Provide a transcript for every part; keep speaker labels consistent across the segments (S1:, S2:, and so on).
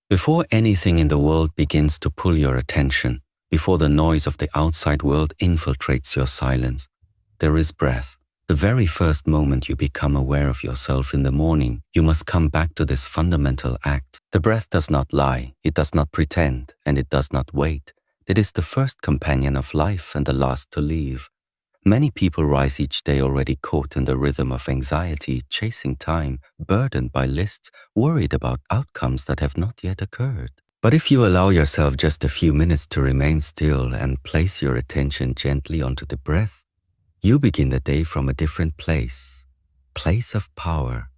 S1: Before anything in the world begins to pull your attention, before the noise of the outside world infiltrates your silence, there is breath. The very first moment you become aware of yourself in the morning, you must come back to this fundamental act. The breath does not lie, it does not pretend, and it does not wait. It is the first companion of life and the last to leave. Many people rise each day already caught in the rhythm of anxiety, chasing time, burdened by lists, worried about outcomes that have not yet occurred. But if you allow yourself just a few minutes to remain still and place your attention gently onto the breath, you begin the day from a different place of power.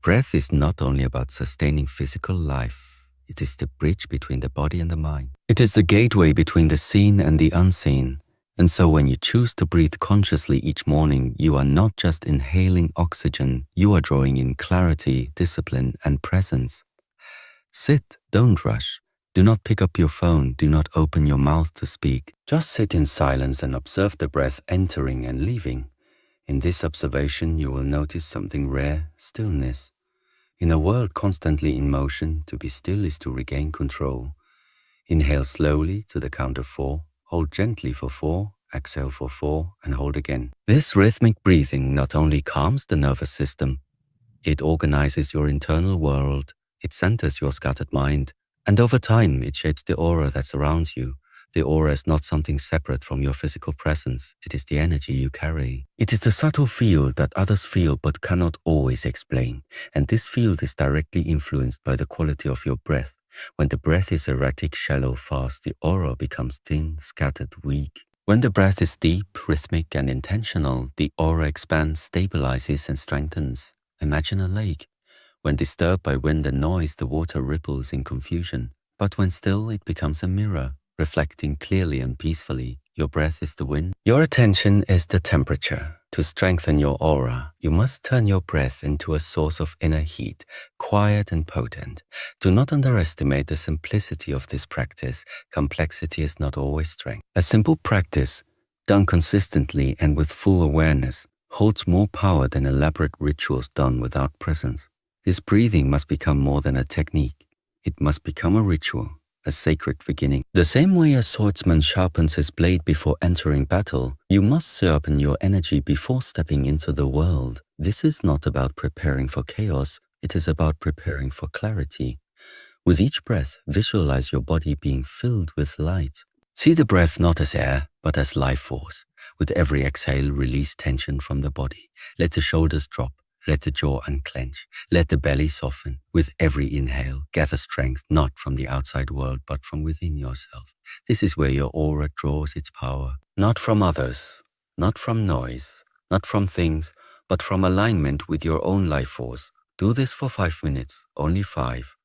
S1: Breath is not only about sustaining physical life, it is the bridge between the body and the mind. It is the gateway between the seen and the unseen. And so when you choose to breathe consciously each morning, you are not just inhaling oxygen, you are drawing in clarity, discipline, and presence. Sit, don't rush. Do not pick up your phone, do not open your mouth to speak. Just sit in silence and observe the breath entering and leaving. In this observation, you will notice something rare, stillness. In a world constantly in motion, to be still is to regain control. Inhale slowly to the count of 4. Hold gently for 4, exhale for 4, and hold again. This rhythmic breathing not only calms the nervous system, it organizes your internal world, it centers your scattered mind, and over time it shapes the aura that surrounds you. The aura is not something separate from your physical presence, it is the energy you carry. It is the subtle field that others feel but cannot always explain, and this field is directly influenced by the quality of your breath. When the breath is erratic, shallow, fast, the aura becomes thin, scattered, weak. When the breath is deep, rhythmic, and intentional, the aura expands, stabilizes, and strengthens. Imagine a lake. When disturbed by wind and noise, the water ripples in confusion. But when still, it becomes a mirror, reflecting clearly and peacefully. Your breath is the wind. Your attention is the temperature. To strengthen your aura, you must turn your breath into a source of inner heat, quiet and potent. Do not underestimate the simplicity of this practice. Complexity is not always strength. A simple practice, done consistently and with full awareness, holds more power than elaborate rituals done without presence. This breathing must become more than a technique. It must become a ritual, a sacred beginning. The same way a swordsman sharpens his blade before entering battle, you must sharpen your energy before stepping into the world. This is not about preparing for chaos, it is about preparing for clarity. With each breath, visualize your body being filled with light. See the breath not as air, but as life force. With every exhale, release tension from the body. Let the shoulders drop. Let the jaw unclench. Let the belly soften. With every inhale, gather strength not from the outside world, but from within yourself. This is where your aura draws its power. Not from others, not from noise, not from things, but from alignment with your own life force. Do this for 5 minutes, only 5.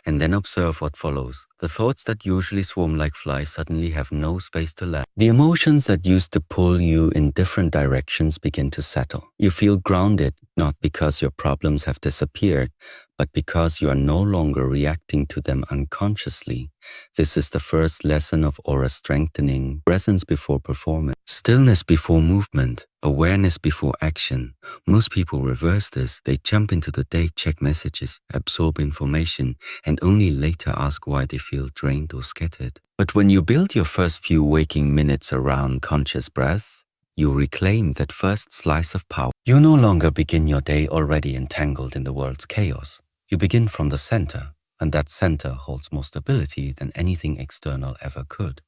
S1: And then observe what follows. The thoughts that usually swarm like flies suddenly have no space to land. The emotions that used to pull you in different directions begin to settle. You feel grounded, not because your problems have disappeared, but because you are no longer reacting to them unconsciously. This is the first lesson of aura strengthening: presence before performance, stillness before movement, awareness before action. Most people reverse this. They jump into the day, check messages, absorb information, and only later ask why they feel drained or scattered. But when you build your first few waking minutes around conscious breath, you reclaim that first slice of power. You no longer begin your day already entangled in the world's chaos. You begin from the center, and that center holds more stability than anything external ever could.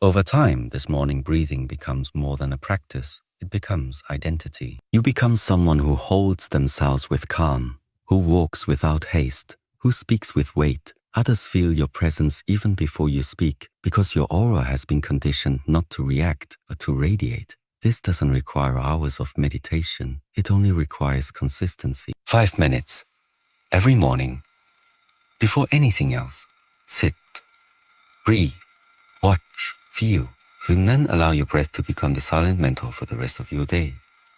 S1: Over time, this morning breathing becomes more than a practice. It becomes identity. You become someone who holds themselves with calm, who walks without haste, who speaks with weight. Others feel your presence even before you speak, because your aura has been conditioned not to react, but to radiate. This doesn't require hours of meditation. It only requires consistency. 5 minutes. Every morning. Before anything else. Sit. Breathe. Watch. Feel. And then allow your breath to become the silent mentor for the rest of your day.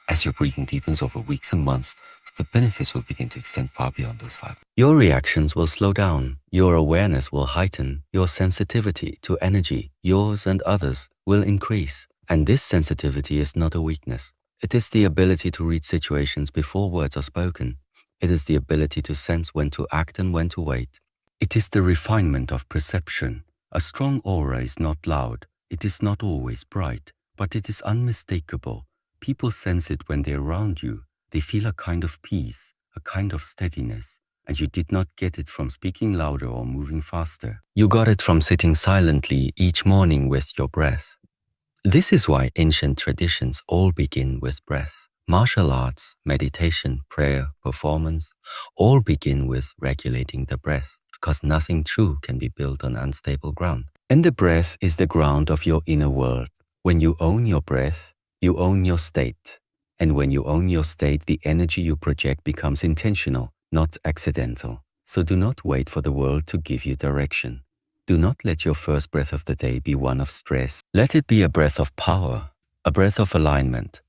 S1: As your breathing deepens over weeks and months, the benefits will begin to extend far beyond those 5. Your reactions will slow down. Your awareness will heighten. Your sensitivity to energy, yours and others, will increase. And this sensitivity is not a weakness. It is the ability to read situations before words are spoken. It is the ability to sense when to act and when to wait. It is the refinement of perception. A strong aura is not loud, it is not always bright, but it is unmistakable. People sense it when they're around you. They feel a kind of peace, a kind of steadiness, and you did not get it from speaking louder or moving faster. You got it from sitting silently each morning with your breath. This is why ancient traditions all begin with breath. Martial arts, meditation, prayer, performance, all begin with regulating the breath, because nothing true can be built on unstable ground. And the breath is the ground of your inner world. When you own your breath, you own your state. And when you own your state, the energy you project becomes intentional, not accidental. So do not wait for the world to give you direction. Do not let your first breath of the day be one of stress. Let it be a breath of power, a breath of alignment,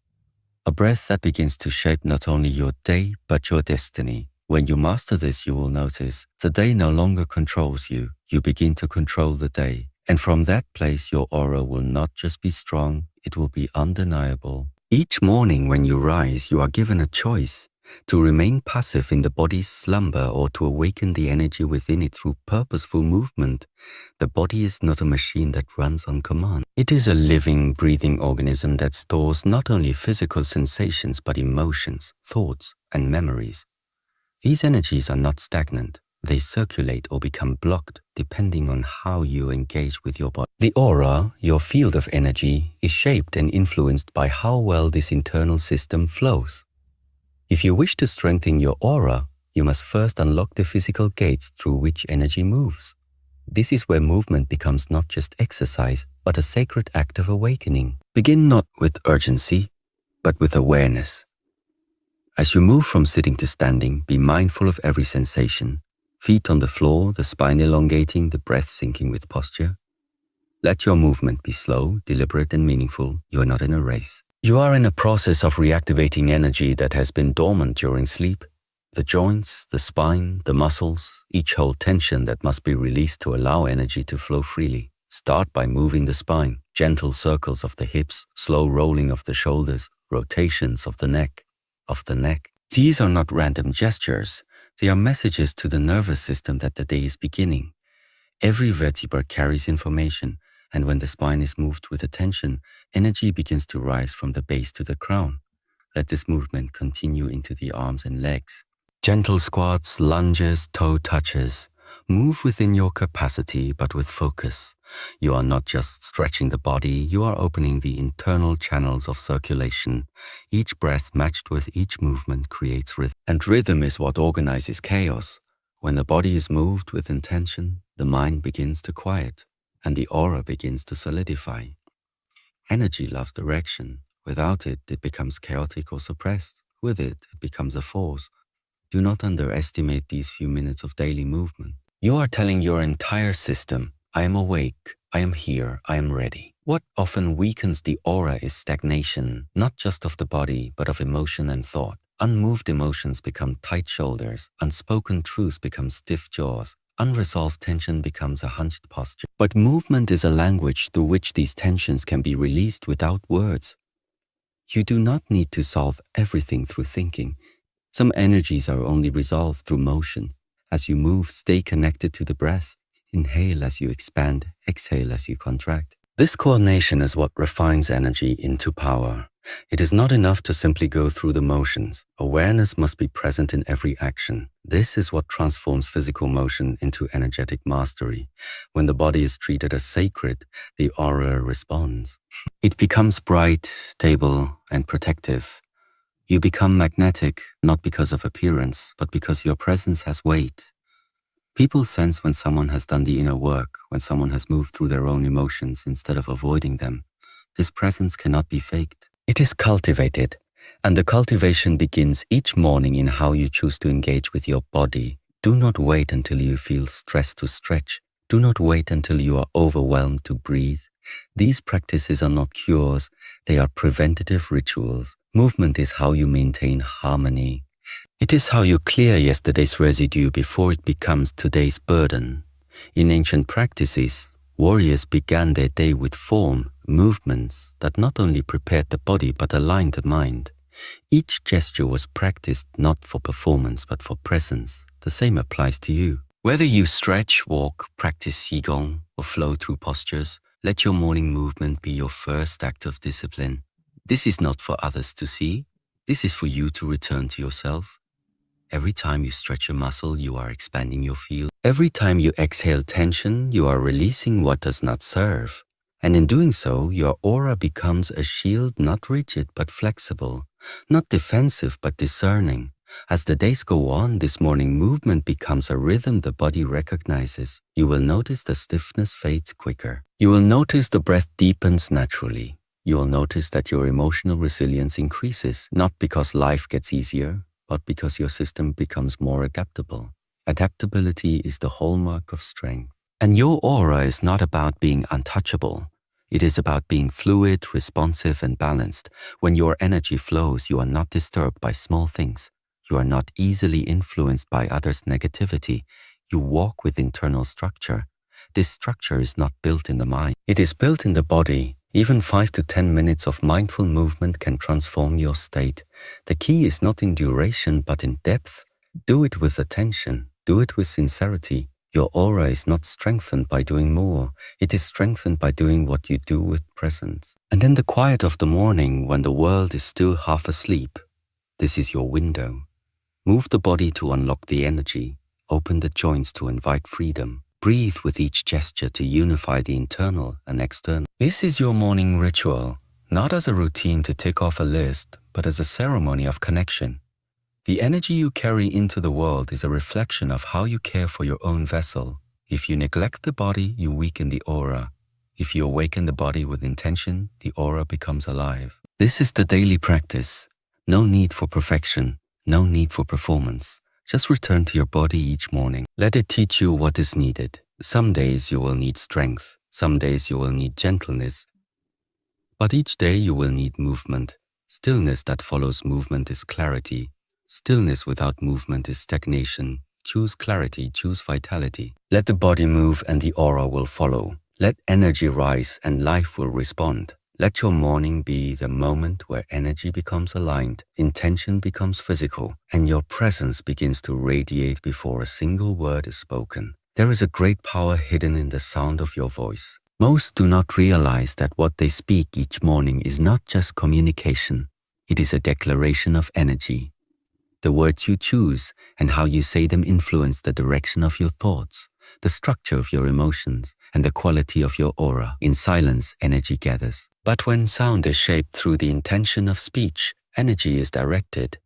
S1: a breath that begins to shape not only your day, but your destiny. When you master this, you will notice the day no longer controls you. You begin to control the day. And from that place, your aura will not just be strong, it will be undeniable. Each morning when you rise, you are given a choice to remain passive in the body's slumber or to awaken the energy within it through purposeful movement. The body is not a machine that runs on command. It is a living, breathing organism that stores not only physical sensations but emotions, thoughts, and memories. These energies are not stagnant. They circulate or become blocked depending on how you engage with your body. The aura, your field of energy, is shaped and influenced by how well this internal system flows. If you wish to strengthen your aura, you must first unlock the physical gates through which energy moves. This is where movement becomes not just exercise, but a sacred act of awakening. Begin not with urgency, but with awareness. As you move from sitting to standing, be mindful of every sensation. Feet on the floor, the spine elongating, the breath syncing with posture. Let your movement be slow, deliberate, and meaningful. You are not in a race. You are in a process of reactivating energy that has been dormant during sleep. The joints, the spine, the muscles, each hold tension that must be released to allow energy to flow freely. Start by moving the spine, gentle circles of the hips, slow rolling of the shoulders, rotations of the neck. These are not random gestures. They are messages to the nervous system that the day is beginning. Every vertebra carries information, and when the spine is moved with attention, energy begins to rise from the base to the crown. Let this movement continue into the arms and legs. Gentle squats, lunges, toe touches. Move within your capacity, but with focus. You are not just stretching the body, you are opening the internal channels of circulation. Each breath matched with each movement creates rhythm. And rhythm is what organizes chaos. When the body is moved with intention, the mind begins to quiet, and the aura begins to solidify. Energy loves direction. Without it, it becomes chaotic or suppressed. With it, it becomes a force. Do not underestimate these few minutes of daily movement. You are telling your entire system, I am awake, I am here, I am ready. What often weakens the aura is stagnation, not just of the body, but of emotion and thought. Unmoved emotions become tight shoulders, unspoken truths become stiff jaws, unresolved tension becomes a hunched posture. But movement is a language through which these tensions can be released without words. You do not need to solve everything through thinking. Some energies are only resolved through motion. As you move, stay connected to the breath. Inhale as you expand, exhale as you contract. This coordination is what refines energy into power. It is not enough to simply go through the motions. Awareness must be present in every action. This is what transforms physical motion into energetic mastery. When the body is treated as sacred, the aura responds. It becomes bright, stable, and protective. You become magnetic, not because of appearance, but because your presence has weight. People sense when someone has done the inner work, when someone has moved through their own emotions instead of avoiding them. This presence cannot be faked. It is cultivated, and the cultivation begins each morning in how you choose to engage with your body. Do not wait until you feel stressed to stretch. Do not wait until you are overwhelmed to breathe. These practices are not cures, they are preventative rituals. Movement is how you maintain harmony. It is how you clear yesterday's residue before it becomes today's burden. In ancient practices, warriors began their day with form, movements that not only prepared the body but aligned the mind. Each gesture was practiced not for performance but for presence. The same applies to you. Whether you stretch, walk, practice Qigong, or flow through postures, let your morning movement be your first act of discipline. This is not for others to see. This is for you to return to yourself. Every time you stretch a muscle, you are expanding your field. Every time you exhale tension, you are releasing what does not serve. And in doing so, your aura becomes a shield not rigid but flexible, not defensive but discerning. As the days go on, this morning movement becomes a rhythm the body recognizes. You will notice the stiffness fades quicker. You will notice the breath deepens naturally. You will notice that your emotional resilience increases, not because life gets easier, but because your system becomes more adaptable. Adaptability is the hallmark of strength. And your aura is not about being untouchable. It is about being fluid, responsive, and balanced. When your energy flows, you are not disturbed by small things. You are not easily influenced by others' negativity. You walk with internal structure. This structure is not built in the mind. It is built in the body. Even 5 to 10 minutes of mindful movement can transform your state. The key is not in duration, but in depth. Do it with attention. Do it with sincerity. Your aura is not strengthened by doing more. It is strengthened by doing what you do with presence. And in the quiet of the morning, when the world is still half asleep, this is your window. Move the body to unlock the energy. Open the joints to invite freedom. Breathe with each gesture to unify the internal and external. This is your morning ritual, not as a routine to tick off a list, but as a ceremony of connection. The energy you carry into the world is a reflection of how you care for your own vessel. If you neglect the body, you weaken the aura. If you awaken the body with intention, the aura becomes alive. This is the daily practice. No need for perfection, no need for performance. Just return to your body each morning. Let it teach you what is needed. Some days you will need strength. Some days you will need gentleness. But each day you will need movement. Stillness that follows movement is clarity. Stillness without movement is stagnation. Choose clarity, choose vitality. Let the body move and the aura will follow. Let energy rise and life will respond. Let your morning be the moment where energy becomes aligned, intention becomes physical, and your presence begins to radiate before a single word is spoken. There is a great power hidden in the sound of your voice. Most do not realize that what they speak each morning is not just communication. It is a declaration of energy. The words you choose and how you say them influence the direction of your thoughts, the structure of your emotions, and the quality of your aura. In silence, energy gathers. But when sound is shaped through the intention of speech, energy is directed.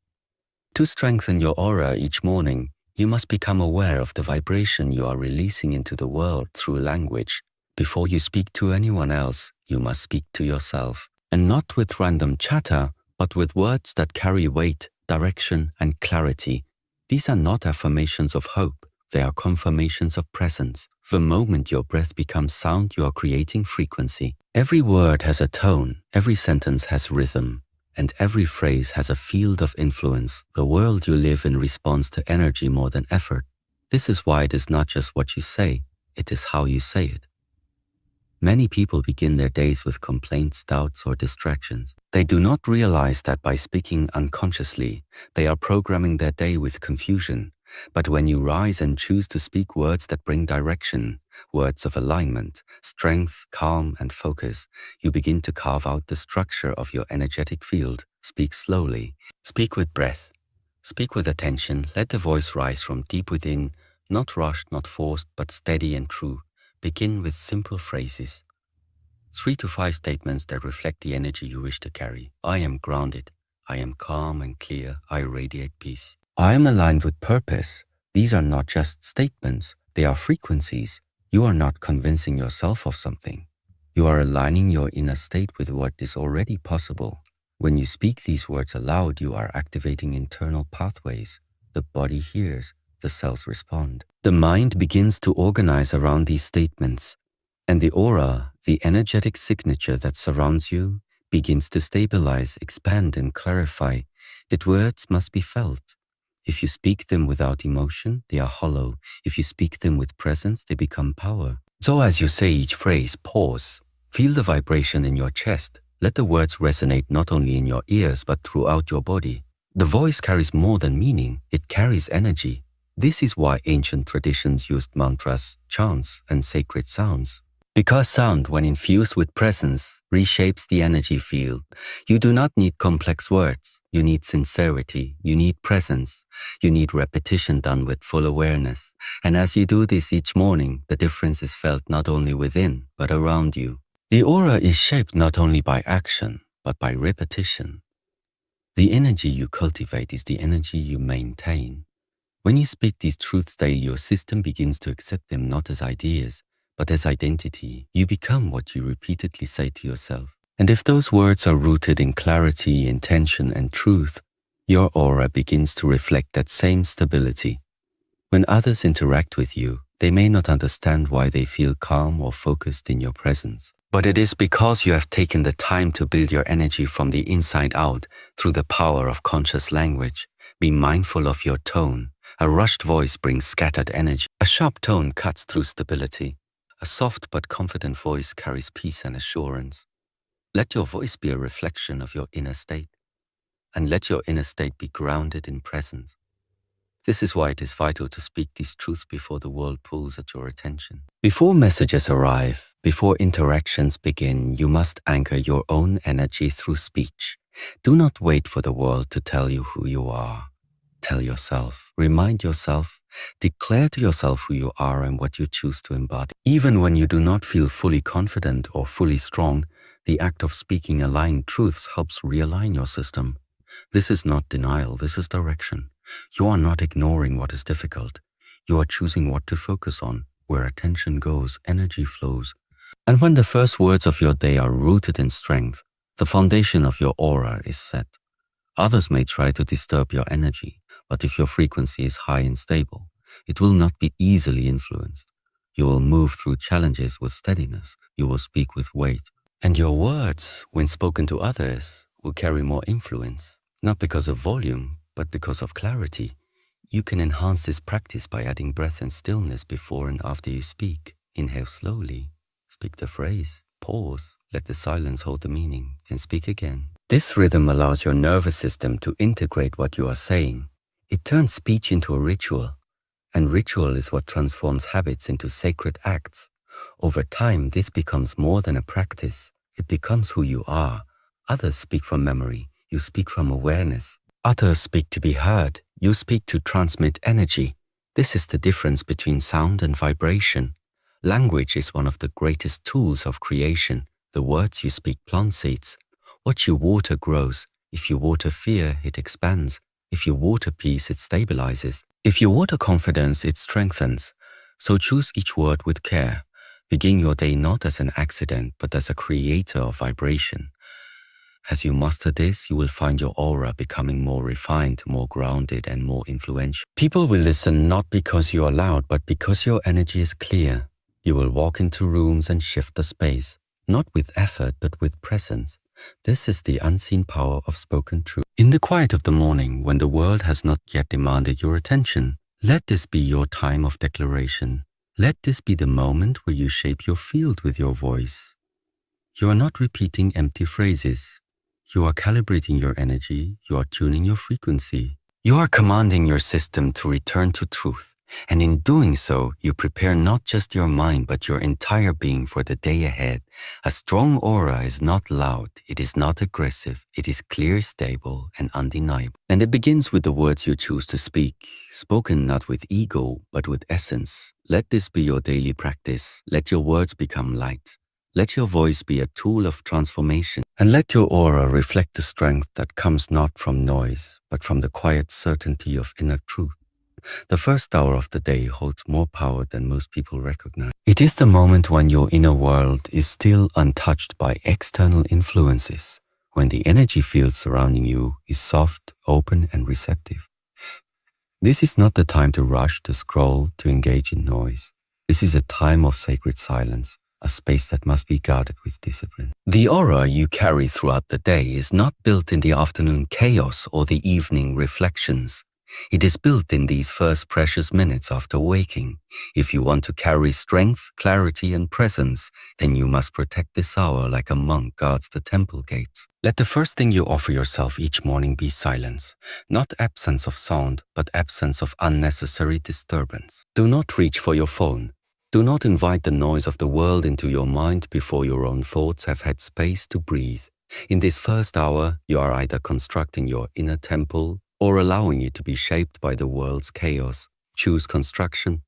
S1: To strengthen your aura each morning, you must become aware of the vibration you are releasing into the world through language. Before you speak to anyone else, you must speak to yourself. And not with random chatter, but with words that carry weight, direction, and clarity. These are not affirmations of hope. They are confirmations of presence. The moment your breath becomes sound, you are creating frequency. Every word has a tone, every sentence has rhythm, and every phrase has a field of influence. The world you live in responds to energy more than effort. This is why it is not just what you say, it is how you say it. Many people begin their days with complaints, doubts, or distractions. They do not realize that by speaking unconsciously, they are programming their day with confusion. But when you rise and choose to speak words that bring direction, words of alignment, strength, calm, and focus, you begin to carve out the structure of your energetic field. Speak slowly. Speak with breath. Speak with attention. Let the voice rise from deep within, not rushed, not forced, but steady and true. Begin with simple phrases. 3 to 5 statements that reflect the energy you wish to carry. I am grounded. I am calm and clear. I radiate peace. I am aligned with purpose. These are not just statements. They are frequencies. You are not convincing yourself of something. You are aligning your inner state with what is already possible. When you speak these words aloud, you are activating internal pathways. The body hears. The cells respond. The mind begins to organize around these statements, and the aura, the energetic signature that surrounds you, begins to stabilize, expand, and clarify. That words must be felt. If you speak them without emotion, they are hollow. If you speak them with presence, they become power. So as you say each phrase, pause. Feel the vibration in your chest. Let the words resonate not only in your ears, but throughout your body. The voice carries more than meaning. It carries energy. This is why ancient traditions used mantras, chants, and sacred sounds. Because sound, when infused with presence, reshapes the energy field. You do not need complex words. You need sincerity. You need presence. You need repetition done with full awareness. And as you do this each morning, the difference is felt not only within, but around you. The aura is shaped not only by action, but by repetition. The energy you cultivate is the energy you maintain. When you speak these truths daily, your system begins to accept them not as ideas, but as identity. You become what you repeatedly say to yourself. And if those words are rooted in clarity, intention, and truth, your aura begins to reflect that same stability. When others interact with you, they may not understand why they feel calm or focused in your presence. But it is because you have taken the time to build your energy from the inside out through the power of conscious language. Be mindful of your tone. A rushed voice brings scattered energy. A sharp tone cuts through stability. A soft but confident voice carries peace and assurance. Let your voice be a reflection of your inner state, and let your inner state be grounded in presence. This is why it is vital to speak these truths before the world pulls at your attention. Before messages arrive, before interactions begin, you must anchor your own energy through speech. Do not wait for the world to tell you who you are. Tell yourself, remind yourself, declare to yourself who you are and what you choose to embody. Even when you do not feel fully confident or fully strong, the act of speaking aligned truths helps realign your system. This is not denial, this is direction. You are not ignoring what is difficult. You are choosing what to focus on. Where attention goes, energy flows. And when the first words of your day are rooted in strength, the foundation of your aura is set. Others may try to disturb your energy, but if your frequency is high and stable, it will not be easily influenced. You will move through challenges with steadiness. You will speak with weight. And your words, when spoken to others, will carry more influence, not because of volume, but because of clarity. You can enhance this practice by adding breath and stillness before and after you speak. Inhale slowly. Speak the phrase. Pause. Let the silence hold the meaning. Then speak again. This rhythm allows your nervous system to integrate what you are saying. It turns speech into a ritual, and ritual is what transforms habits into sacred acts. Over time, this becomes more than a practice. It becomes who you are. Others speak from memory. You speak from awareness. Others speak to be heard. You speak to transmit energy. This is the difference between sound and vibration. Language is one of the greatest tools of creation. The words you speak plant seeds. What you water grows. If you water fear, it expands. If you water peace, it stabilizes. If you water confidence, it strengthens. So choose each word with care. Begin your day not as an accident, but as a creator of vibration. As you master this, you will find your aura becoming more refined, more grounded, and more influential. People will listen not because you are loud, but because your energy is clear. You will walk into rooms and shift the space, not with effort, but with presence. This is the unseen power of spoken truth. In the quiet of the morning, when the world has not yet demanded your attention, let this be your time of declaration. Let this be the moment where you shape your field with your voice. You are not repeating empty phrases. You are calibrating your energy. You are tuning your frequency. You are commanding your system to return to truth. And in doing so, you prepare not just your mind, but your entire being for the day ahead. A strong aura is not loud. It is not aggressive. It is clear, stable, and undeniable. And it begins with the words you choose to speak, spoken not with ego, but with essence. Let this be your daily practice. Let your words become light. Let your voice be a tool of transformation. And let your aura reflect the strength that comes not from noise, but from the quiet certainty of inner truth. The first hour of the day holds more power than most people recognize. It is the moment when your inner world is still untouched by external influences, when the energy field surrounding you is soft, open, and receptive. This is not the time to rush, to scroll, to engage in noise. This is a time of sacred silence, a space that must be guarded with discipline. The aura you carry throughout the day is not built in the afternoon chaos or the evening reflections. It is built in these first precious minutes after waking. If you want to carry strength, clarity, and presence, then you must protect this hour like a monk guards the temple gates. Let the first thing you offer yourself each morning be silence. Not absence of sound, but absence of unnecessary disturbance. Do not reach for your phone. Do not invite the noise of the world into your mind before your own thoughts have had space to breathe. In this first hour, you are either constructing your inner temple or allowing it to be shaped by the world's chaos. Choose construction.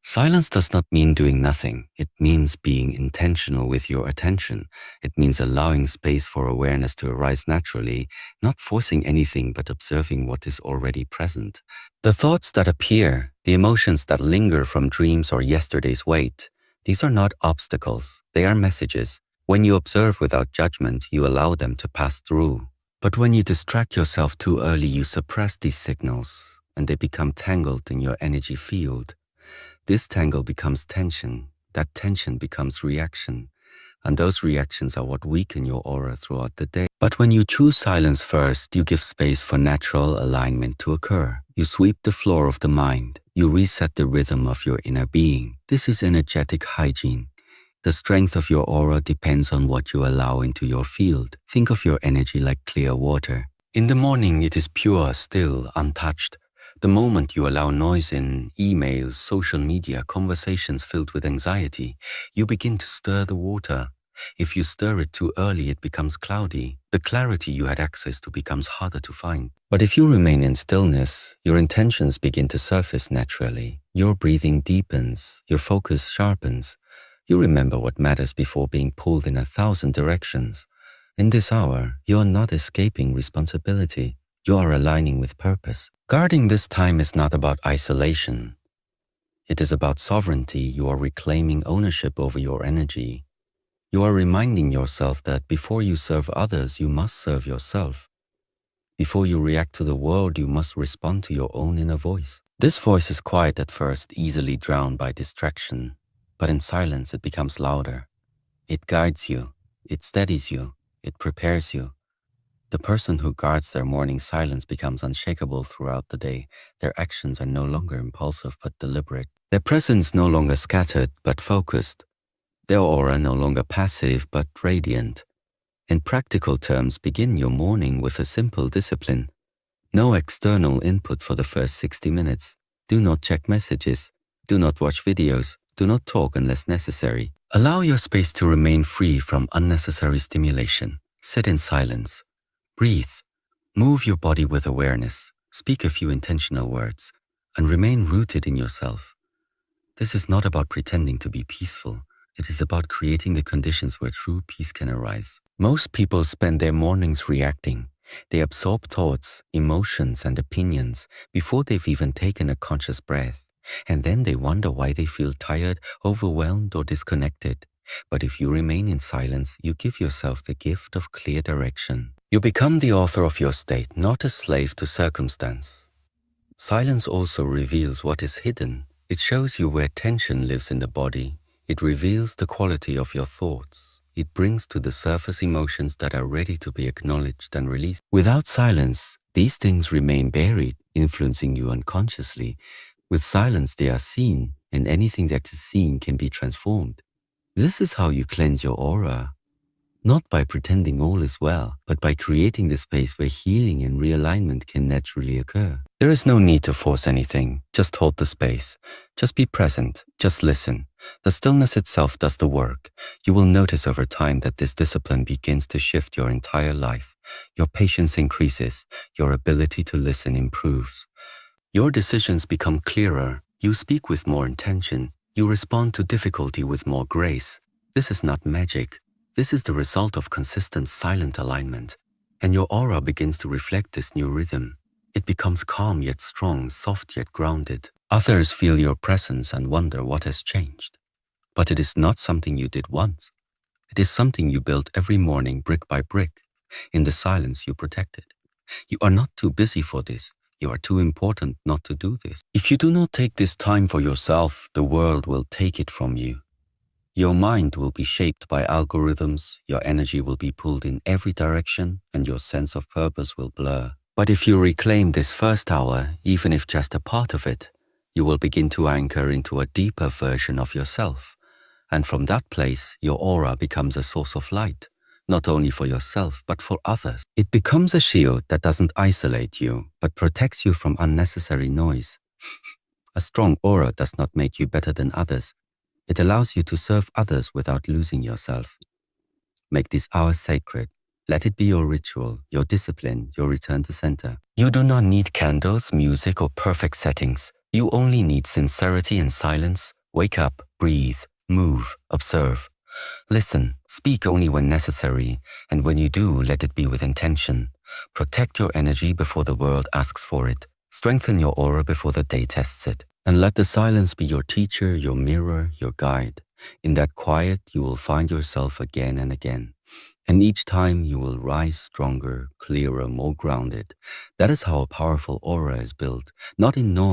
S1: Silence does not mean doing nothing. It means being intentional with your attention. It means allowing space for awareness to arise naturally, not forcing anything but observing what is already present. The thoughts that appear, the emotions that linger from dreams or yesterday's weight, these are not obstacles. They are messages. When you observe without judgment, you allow them to pass through. But when you distract yourself too early, you suppress these signals, and they become tangled in your energy field. This tangle becomes tension. That tension becomes reaction. And those reactions are what weaken your aura throughout the day. But when you choose silence first, you give space for natural alignment to occur. You sweep the floor of the mind. You reset the rhythm of your inner being. This is energetic hygiene. The strength of your aura depends on what you allow into your field. Think of your energy like clear water. In the morning, it is pure, still, untouched. The moment you allow noise in, emails, social media, conversations filled with anxiety, you begin to stir the water. If you stir it too early, it becomes cloudy. The clarity you had access to becomes harder to find. But if you remain in stillness, your intentions begin to surface naturally. Your breathing deepens, your focus sharpens. You remember what matters before being pulled in 1,000 directions. In this hour, you are not escaping responsibility. You are aligning with purpose. Guarding this time is not about isolation. It is about sovereignty. You are reclaiming ownership over your energy. You are reminding yourself that before you serve others, you must serve yourself. Before you react to the world, you must respond to your own inner voice. This voice is quiet at first, easily drowned by distraction. But in silence, it becomes louder. It guides you. It steadies you. It prepares you. The person who guards their morning silence becomes unshakable throughout the day. Their actions are no longer impulsive but deliberate. Their presence no longer scattered but focused. Their aura no longer passive but radiant. In practical terms, begin your morning with a simple discipline. No external input for the first 60 minutes. Do not check messages. Do not watch videos. Do not talk unless necessary. Allow your space to remain free from unnecessary stimulation. Sit in silence. Breathe. Move your body with awareness. Speak a few intentional words. And remain rooted in yourself. This is not about pretending to be peaceful. It is about creating the conditions where true peace can arise. Most people spend their mornings reacting. They absorb thoughts, emotions, and opinions before they've even taken a conscious breath. And then they wonder why they feel tired, overwhelmed, or disconnected. But if you remain in silence, you give yourself the gift of clear direction. You become the author of your state, not a slave to circumstance. Silence also reveals what is hidden. It shows you where tension lives in the body. It reveals the quality of your thoughts. It brings to the surface emotions that are ready to be acknowledged and released. Without silence, these things remain buried, influencing you unconsciously. With silence, they are seen, and anything that is seen can be transformed. This is how you cleanse your aura. Not by pretending all is well, but by creating the space where healing and realignment can naturally occur. There is no need to force anything. Just hold the space. Just be present. Just listen. The stillness itself does the work. You will notice over time that this discipline begins to shift your entire life. Your patience increases. Your ability to listen improves. Your decisions become clearer. You speak with more intention. You respond to difficulty with more grace. This is not magic. This is the result of consistent silent alignment. And your aura begins to reflect this new rhythm. It becomes calm yet strong, soft yet grounded. Others feel your presence and wonder what has changed. But it is not something you did once. It is something you built every morning, brick by brick. In the silence, you protect it. You are not too busy for this. You are too important not to do this. If you do not take this time for yourself, the world will take it from you. Your mind will be shaped by algorithms, your energy will be pulled in every direction, and your sense of purpose will blur. But if you reclaim this first hour, even if just a part of it, you will begin to anchor into a deeper version of yourself. And from that place, your aura becomes a source of light, not only for yourself, but for others. It becomes a shield that doesn't isolate you, but protects you from unnecessary noise. A strong aura does not make you better than others. It allows you to serve others without losing yourself. Make this hour sacred. Let it be your ritual, your discipline, your return to center. You do not need candles, music, or perfect settings. You only need sincerity and silence. Wake up, breathe, move, observe. Listen, speak only when necessary, and when you do, let it be with intention. Protect your energy before the world asks for it. Strengthen your aura before the day tests it. And let the silence be your teacher, your mirror, your guide. In that quiet, you will find yourself again and again. And each time you will rise stronger, clearer, more grounded. That is how a powerful aura is built, not in noise.